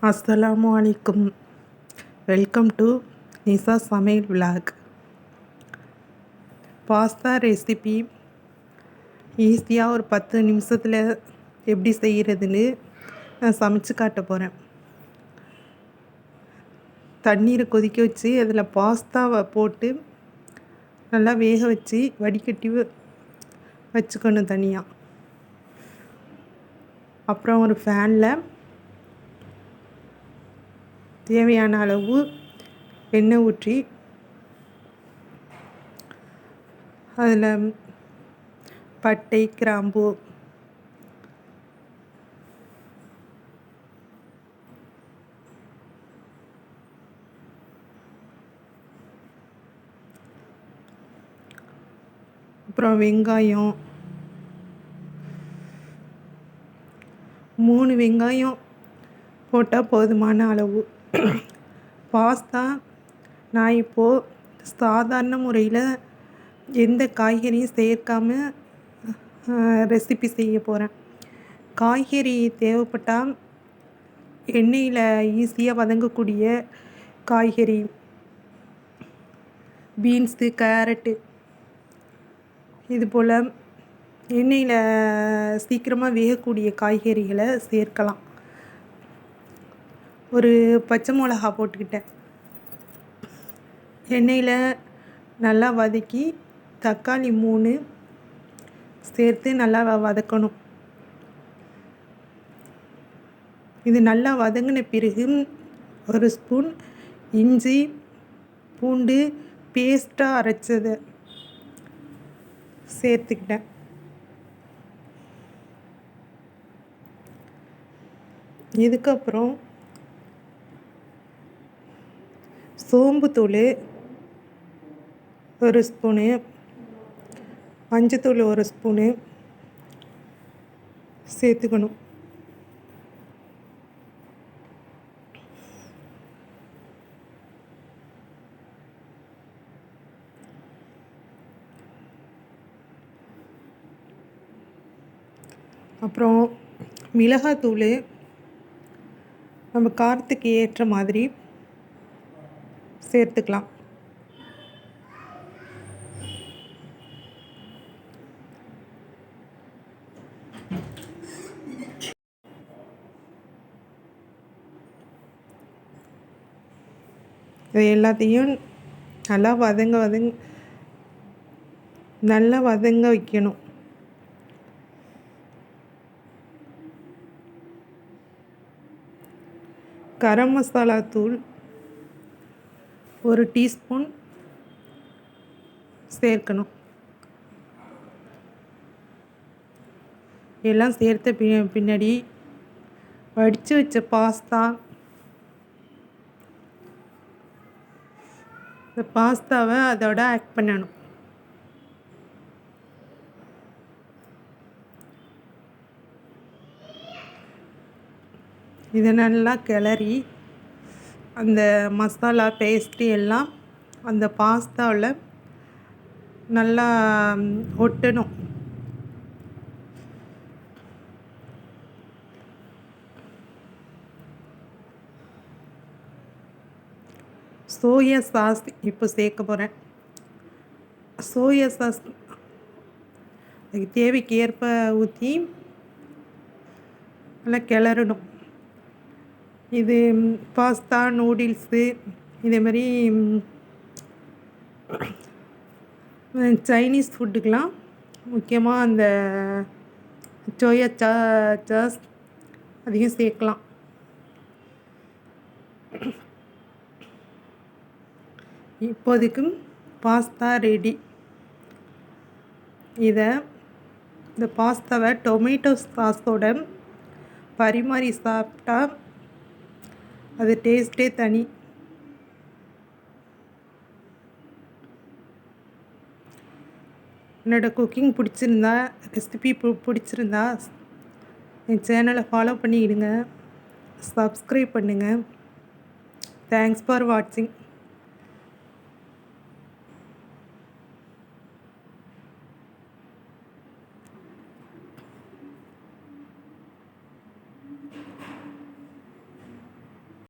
அஸ்ஸலாமு அலைக்கும். Welcome to நிசா சமையல் விலாக். பாஸ்தா ரெசிபி ஈஸியாக ஒரு 10 நிமிஷத்தில் எப்படி செய்கிறதுன்னு நான் சமைச்சு காட்ட போகிறேன். தண்ணீரை கொதிக்க வச்சு அதில் பாஸ்தாவை போட்டு நல்லா வேக வச்சு வடிகட்டி வச்சுக்கணும் தனியாக. அப்புறம் ஒரு ஃபேனில் தேவையான அளவு எண்ணெய் ஊற்றி அதில் பட்டை, கிராம்பு, அப்புறம் வெங்காயம் 3 வெங்காயம் போட்டால் போதுமான அளவு. பாஸ்தா நான் இப்போது சாதாரண முறையில் எந்த காய்கறியும் சேர்க்காம ரெசிபி செய்ய போகிறேன். காய்கறி தேவைப்பட்டால் எண்ணெயில் ஈஸியாக வதங்கக்கூடிய காய்கறி பீன்ஸு, கேரட்டு, இது போல் எண்ணெயில் சீக்கிரமாக வேகக்கூடிய காய்கறிகளை சேர்க்கலாம். ஒரு பச்சை மிளகா போட்டுக்கிட்டேன். எண்ணெயில் நல்லா வதக்கி தக்காளி 3 சேர்த்து நல்லா வதக்கணும். இது நல்லா வதங்கின பிறகு ஒரு ஸ்பூன் இஞ்சி பூண்டு பேஸ்ட்டாக அரைச்சதை சேர்த்துக்கிட்டேன். இதுக்கப்புறம் சோம்புத்தூள் 1 ஸ்பூனு, மஞ்சத்தூள் 1 ஸ்பூனு சேர்த்துக்கணும். அப்புறம் மிளகாத்தூள் நம்ம காரத்துக்கு ஏற்ற மாதிரி சேர்த்துக்கலாம். இது எல்லாத்தையும் நல்லா வதங்க வைக்கணும். கரம் மசாலா தூள் 1 டீஸ்பூன் சேர்க்கணும். எல்லாம் சேர்த்த பின்னாடி வடித்து வச்ச பாஸ்தா, இந்த பாஸ்தாவை அதோட ஆட் பண்ணணும். இதை நல்லா கிளறி அந்த மசாலா பேஸ்ட்டு எல்லாம் அந்த பாஸ்தாவில் நல்லா ஒட்டணும். சோயா சாஸ் இப்போ சேர்க்க போகிறேன். சோயா சாஸ் அதுக்கு தேவைக்கு ஏற்ப ஊற்றி நல்லா கிளறணும். இது பாஸ்தா, நூடுல்ஸு, இதேமாதிரி சைனீஸ் ஃபுட்டுக்கெலாம் முக்கியமாக அந்த சோயா சாஸ் அதையும் சேர்க்கலாம். இப்போதைக்கு பாஸ்தா ரெடி. இந்த பாஸ்தாவை டொமேட்டோ சாஸோட பரிமாறி சாப்பிட்டா அது டேஸ்ட்டே தனி. என்னோடய குக்கிங் பிடிச்சிருந்தா, ரெசிபி பிடிச்சிருந்தா என் சேனலை ஃபாலோ பண்ணிக்கிடுங்க, சப்ஸ்கிரைப் பண்ணுங்கள். தேங்க்ஸ் ஃபார் வாட்சிங்.